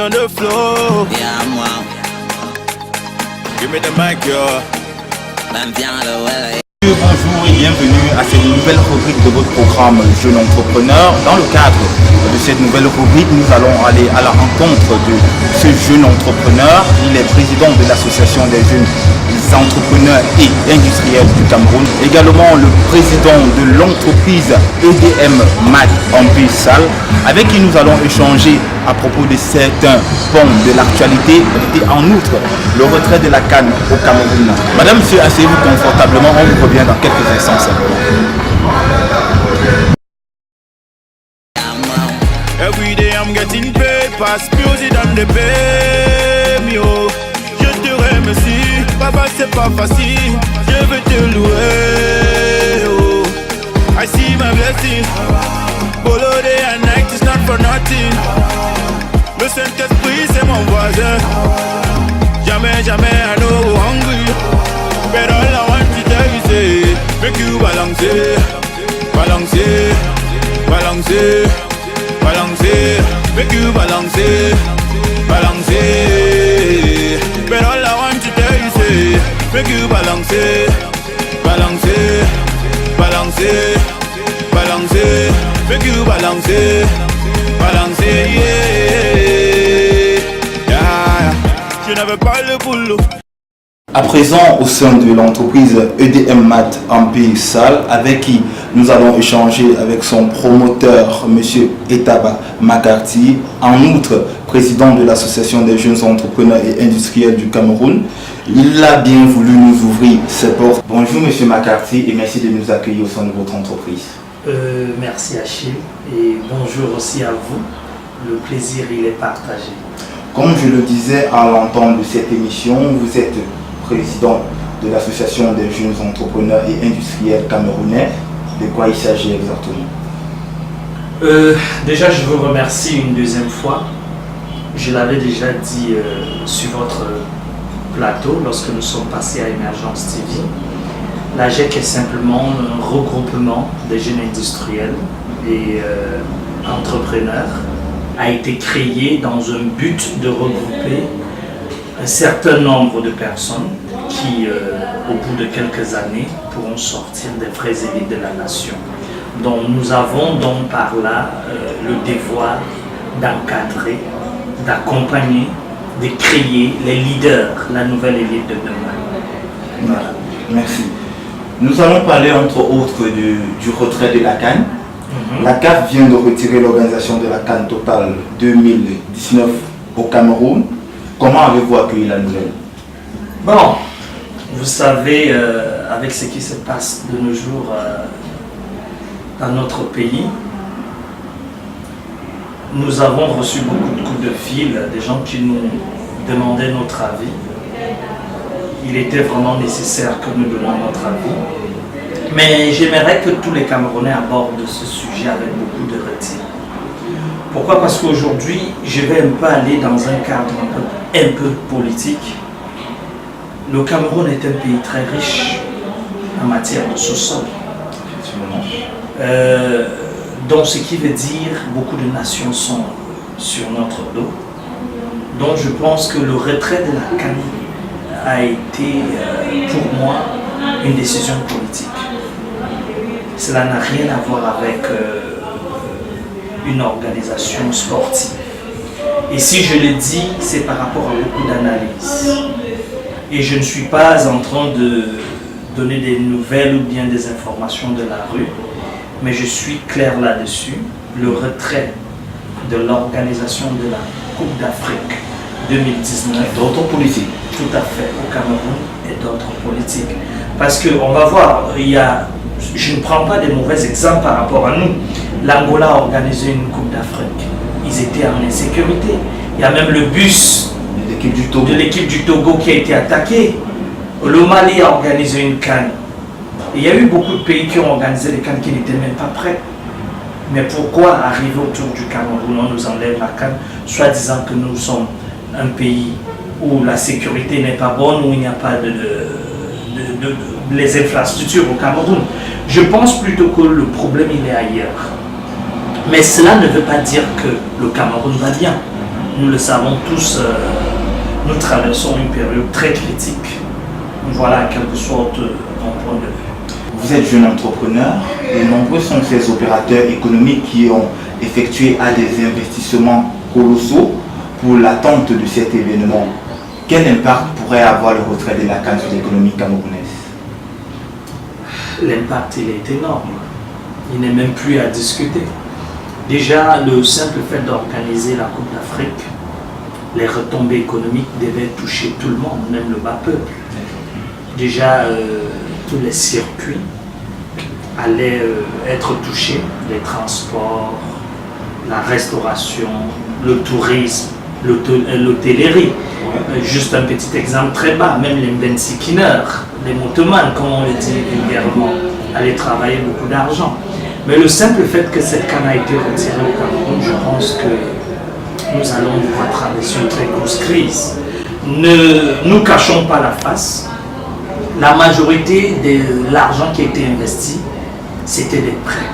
on the floor. Yeah, moi. Give me the mic, yo. Bonjour et bienvenue à cette nouvelle rubrique de votre programme Jeune Entrepreneur. Dans le cadre de cette nouvelle rubrique, nous allons aller à la rencontre de ce jeune entrepreneur. Il est président de l'association des jeunes entrepreneurs et industriels du Cameroun. Également le président de l'entreprise EDM MAT Ampil-Sal, avec qui nous allons échanger à propos de certains ponts de l'actualité et en outre le retrait de la canne au Cameroun. Madame, monsieur, asseyez-vous confortablement, on vous revient dans quelques instants simplement. Every day I'm getting paid, pass music and they pay me, oh. Je te remercie, papa c'est pas facile, je veux te louer, oh. I see my blessing, Bolo day and night is not for nothing. Le Saint-Esprit c'est mon voisin, jamais, jamais I know hungry. But all I want to tell you say, make you balancer, balancer, balancer, balancer, make you balancer, balancer. But all I want to tell you say, make you balancer, balancer, balancer, balancer, make you balancer, balancer, yeah. Yeah. Je n'avais pas le boulot. À présent, au sein de l'entreprise EDM MAT Ampil-Sal, avec qui nous allons échanger avec son promoteur, M. Etaba McCarthy, en outre président de l'association des jeunes entrepreneurs et industriels du Cameroun. Il a bien voulu nous ouvrir ses portes. Bonjour M. McCarthy et merci de nous accueillir au sein de votre entreprise. Merci Achille et bonjour aussi à vous. Le plaisir il est partagé. Comme je le disais à l'entente de cette émission, vous êtes président de l'association des jeunes entrepreneurs et industriels camerounais. De quoi il s'agit exactement? Déjà, je vous remercie une deuxième fois. Je l'avais déjà dit sur votre plateau lorsque nous sommes passés à Émergence TV. L'AGEC est simplement un regroupement des jeunes industriels et entrepreneurs. A été créé dans un but de regrouper un certain nombre de personnes qui, au bout de quelques années, pourront sortir des vraies élites de la nation. Donc nous avons donc par là le devoir d'encadrer, d'accompagner, de créer les leaders, la nouvelle élite de demain. Voilà. Merci. Nous allons parler entre autres du retrait de la canne. La CAF vient de retirer l'organisation de la CAN Totale 2019 au Cameroun. Comment avez-vous accueilli la nouvelle? Bon, vous savez, avec ce qui se passe de nos jours dans notre pays, nous avons reçu beaucoup de coups de fil, des gens qui nous demandaient notre avis. Il était vraiment nécessaire que nous donnions notre avis. Mais j'aimerais que tous les Camerounais abordent ce sujet avec beaucoup de retrait. Pourquoi? Parce qu'aujourd'hui, je vais un peu aller dans un cadre un peu politique. Le Cameroun est un pays très riche en matière de sous-sol. Donc ce qui veut dire beaucoup de nations sont sur notre dos. Donc je pense que le retrait de la CAN a été pour moi une décision politique. Cela n'a rien à voir avec une organisation sportive. Et si je le dis, c'est par rapport à beaucoup d'analyses. Et je ne suis pas en train de donner des nouvelles ou bien des informations de la rue, mais je suis clair là-dessus. Le retrait de l'organisation de la Coupe d'Afrique 2019. D'autres politiques. Tout à fait, au Cameroun et d'autres politiques. Parce qu'on va voir, je ne prends pas de mauvais exemples par rapport à nous. L'Angola a organisé une Coupe d'Afrique. Ils étaient en insécurité. Il y a même le bus de l'équipe du Togo qui a été attaqué. Le Mali a organisé une CAN. Il y a eu beaucoup de pays qui ont organisé des CAN qui n'étaient même pas prêts. Mais pourquoi arriver autour du Cameroun, on nous enlève la CAN, soi-disant que nous sommes un pays où la sécurité n'est pas bonne, où il n'y a pas les infrastructures au Cameroun. Je pense plutôt que le problème il est ailleurs. Mais cela ne veut pas dire que le Cameroun va bien. nous le savons tous, nous traversons une période très critique. Voilà en quelque sorte mon point de vue. Vous êtes jeune entrepreneur et nombreux sont ces opérateurs économiques qui ont effectué des investissements colossaux pour l'attente de cet événement. Quel impact pourrait avoir le retrait de la case de l'économie camerounaise? L'impact, il est énorme. Il n'est même plus à discuter. Déjà, le simple fait d'organiser la Coupe d'Afrique, les retombées économiques devaient toucher tout le monde, même le bas peuple. Déjà, tous les circuits allaient être touchés, les transports, la restauration, le tourisme, l'hôtellerie. Juste un petit exemple très bas, même les bensikineurs, les motomanes, comme on le dit vulgairement, allaient travailler beaucoup d'argent. Mais le simple fait que cette canne a été retirée au Cameroun, je pense que nous allons devoir traverser une très grosse crise. Ne nous cachons pas la face. La majorité de l'argent qui a été investi, c'était des prêts.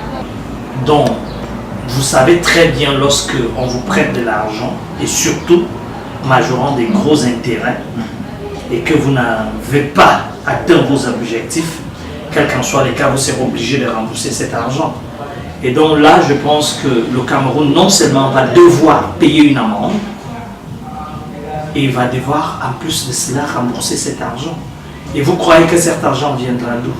Donc, vous savez très bien lorsque on vous prête de l'argent, et surtout majorant des gros intérêts, et que vous n'avez pas atteint vos objectifs, quel qu'en soit les cas, vous serez obligé de rembourser cet argent. Et donc là, je pense que le Cameroun non seulement va devoir payer une amende, et il va devoir en plus de cela rembourser cet argent. Et vous croyez que cet argent viendra d'où?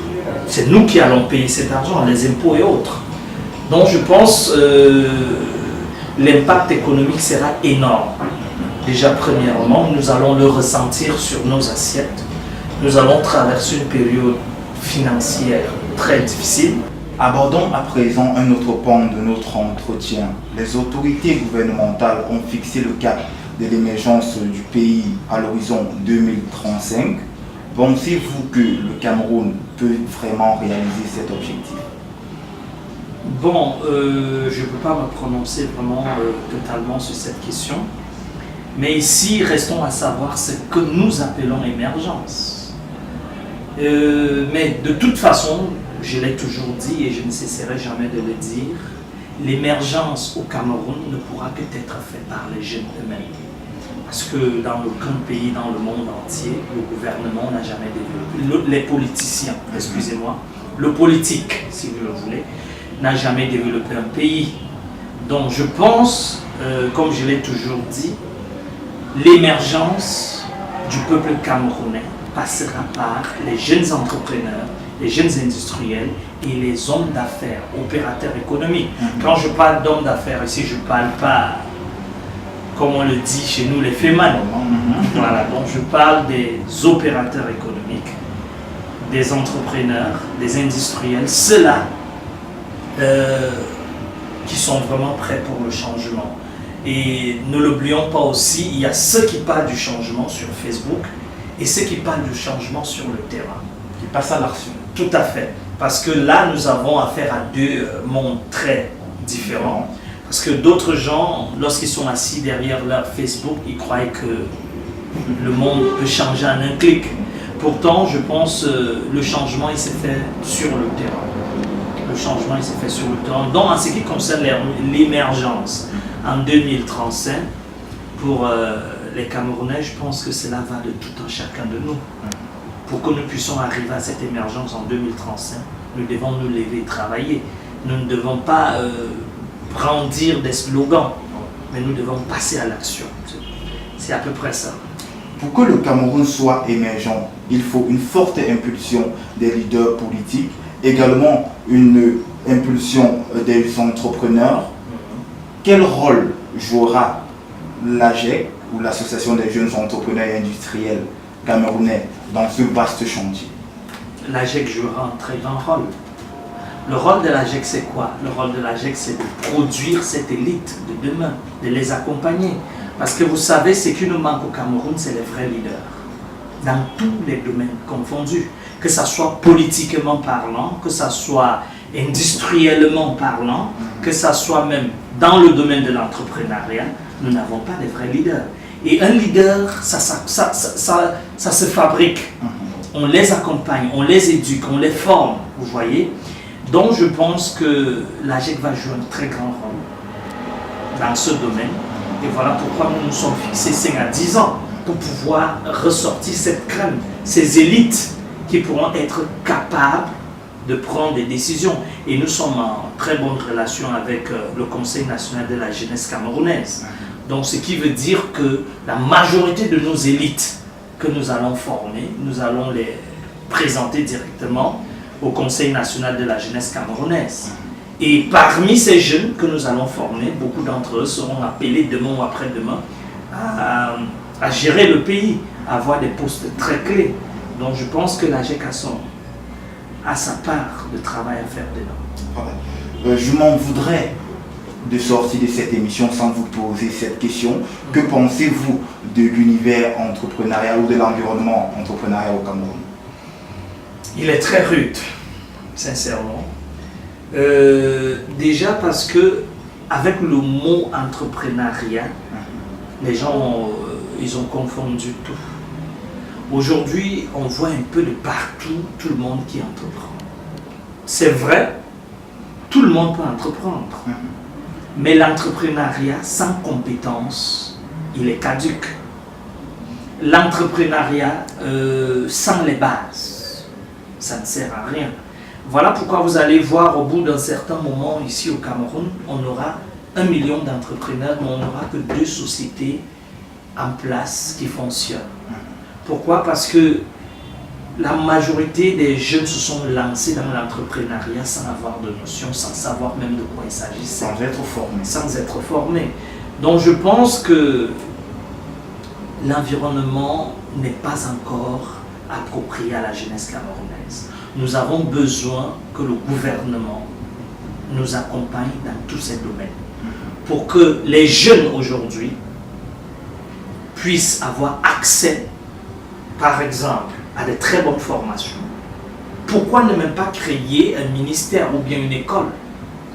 C'est nous qui allons payer cet argent, les impôts et autres. Donc je pense que l'impact économique sera énorme. Déjà premièrement, nous allons le ressentir sur nos assiettes. Nous allons traverser une période financière très difficile. Abordons à présent un autre pan de notre entretien. Les autorités gouvernementales ont fixé le cap de l'émergence du pays à l'horizon 2035. Pensez-vous que le Cameroun peut vraiment réaliser cet objectif? Bon, je ne peux pas me prononcer vraiment totalement sur cette question. Mais ici, restons à savoir ce que nous appelons émergence. Mais de toute façon, je l'ai toujours dit et je ne cesserai jamais de le dire, l'émergence au Cameroun ne pourra que être faite par les jeunes eux-mêmes. Parce que dans aucun pays, dans le monde entier, le gouvernement n'a jamais développé, les politiciens, excusez-moi, le politique, si vous le voulez, n'a jamais développé un pays. Donc je pense, comme je l'ai toujours dit, l'émergence du peuple camerounais passera par les jeunes entrepreneurs, les jeunes industriels et les hommes d'affaires, opérateurs économiques. Quand je parle d'hommes d'affaires ici, je ne parle pas, comme on le dit chez nous, les fémans. Voilà, donc je parle des opérateurs économiques, des entrepreneurs, des industriels, ceux-là qui sont vraiment prêts pour le changement. Et ne l'oublions pas aussi, il y a ceux qui parlent du changement sur Facebook et ceux qui parlent du changement sur le terrain. Qui passent à l'action. Tout à fait. Parce que là, nous avons affaire à deux mondes très différents. Parce que d'autres gens, lorsqu'ils sont assis derrière leur Facebook, ils croient que le monde peut changer en un clic. Pourtant, je pense le changement, il s'est fait sur le terrain. Le changement, il s'est fait sur le terrain. Donc, en ce qui concerne l'émergence en 2035, pour les Camerounais, je pense que cela va de tout un chacun de nous. Pour que nous puissions arriver à cette émergence en 2035, nous devons nous lever et travailler. Nous ne devons pas brandir des slogans, mais nous devons passer à l'action. C'est à peu près ça. Pour que le Cameroun soit émergent, il faut une forte impulsion des leaders politiques, également une impulsion des entrepreneurs. Quel rôle jouera l'AGEC ou l'Association des jeunes entrepreneurs et industriels camerounais dans ce vaste chantier? L'AGEC jouera un très grand rôle. Le rôle de l'AGEC, c'est quoi? Le rôle de l'AGEC, c'est de produire cette élite de demain, de les accompagner. Parce que vous savez, ce qui nous manque au Cameroun, c'est les vrais leaders. Dans tous les domaines confondus. Que ce soit politiquement parlant, que ce soit industriellement parlant, que ce soit même dans le domaine de l'entrepreneuriat, nous n'avons pas de vrais leaders. Et un leader, ça se fabrique. On les accompagne, on les éduque, on les forme, vous voyez. Donc je pense que l'AGEC va jouer un très grand rôle dans ce domaine. Et voilà pourquoi nous nous sommes fixés 5 à 10 ans pour pouvoir ressortir cette crème, ces élites qui pourront être capables de prendre des décisions. Et nous sommes en très bonne relation avec le Conseil national de la jeunesse camerounaise. Donc ce qui veut dire que la majorité de nos élites que nous allons former, nous allons les présenter directement au Conseil national de la jeunesse camerounaise. Et parmi ces jeunes que nous allons former, beaucoup d'entre eux seront appelés demain ou après-demain à gérer le pays, à avoir des postes très clés. Donc je pense que la GEC a sa part de travail à faire dedans. Je m'en voudrais de sortir de cette émission sans vous poser cette question. Que pensez-vous de l'univers entrepreneurial ou de l'environnement entrepreneurial au Cameroun? Il est très rude, sincèrement. Déjà parce que avec le mot entrepreneuriat, les gens ils ont confondu tout. Aujourd'hui, on voit un peu de partout tout le monde qui entreprend. C'est vrai, tout le monde peut entreprendre. Mais l'entrepreneuriat sans compétence, il est caduc. L'entrepreneuriat sans les bases, ça ne sert à rien. Voilà pourquoi vous allez voir au bout d'un certain moment ici au Cameroun, on aura 1 million d'entrepreneurs, mais on n'aura que 2 sociétés en place qui fonctionnent. Pourquoi? Parce que la majorité des jeunes se sont lancés dans l'entrepreneuriat sans avoir de notion, sans savoir même de quoi il s'agissait. Sans être formés. Sans être formés. Donc je pense que l'environnement n'est pas encore approprié à la jeunesse camerounaise. Nous avons besoin que le gouvernement nous accompagne dans tous ces domaines pour que les jeunes aujourd'hui puissent avoir accès, par exemple, à de très bonnes formations. Pourquoi ne même pas créer un ministère ou bien une école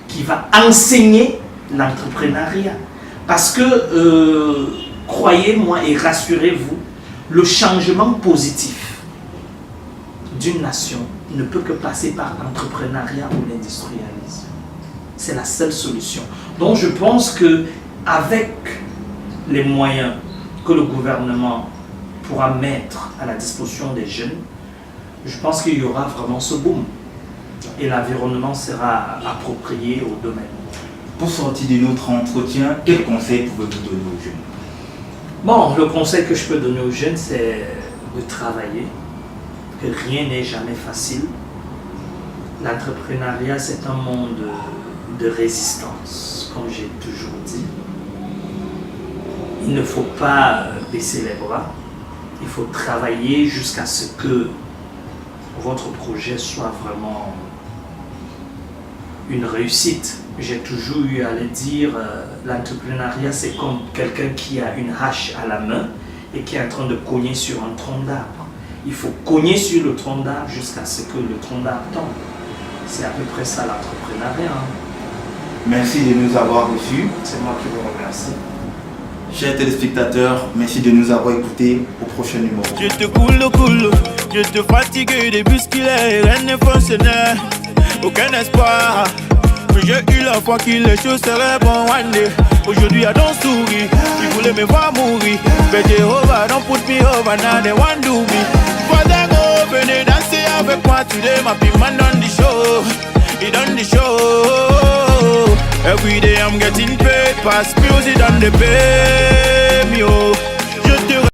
qui va enseigner l'entrepreneuriat? Parce que, croyez-moi et rassurez-vous, le changement positif d'une nation ne peut que passer par l'entrepreneuriat ou l'industrialisme. C'est la seule solution. Donc je pense qu'avec les moyens que le gouvernement pourra mettre à la disposition des jeunes, je pense qu'il y aura vraiment ce boom. Et l'environnement sera approprié au domaine. Pour sortir de notre entretien, quel conseil pouvez-vous donner aux jeunes? Bon, le conseil que je peux donner aux jeunes, c'est de travailler, que rien n'est jamais facile. L'entrepreneuriat, c'est un monde de résistance, comme j'ai toujours dit. Il ne faut pas baisser les bras. Il faut travailler jusqu'à ce que votre projet soit vraiment une réussite. J'ai toujours eu à le dire, l'entrepreneuriat c'est comme quelqu'un qui a une hache à la main et qui est en train de cogner sur un tronc d'arbre. Il faut cogner sur le tronc d'arbre jusqu'à ce que le tronc d'arbre tombe. C'est à peu près ça l'entrepreneuriat. Merci de nous avoir reçus. C'est moi qui vous remercie. Chers téléspectateurs, merci de nous avoir écoutés. Au prochain numéro. Je te coule, je te fatigue des bousculés, rien ne fonctionnait, aucun espoir. Mais j'ai eu la foi que les choses seraient bonnes one day. Aujourd'hui, I don't souris, tu voulais me voir mourir. But Jehovah, don't put me over, now they want to me. For them, go, venez danser avec moi today. My big man on the show, he done the show. Every day I'm getting paid, past music on the pay me, oh.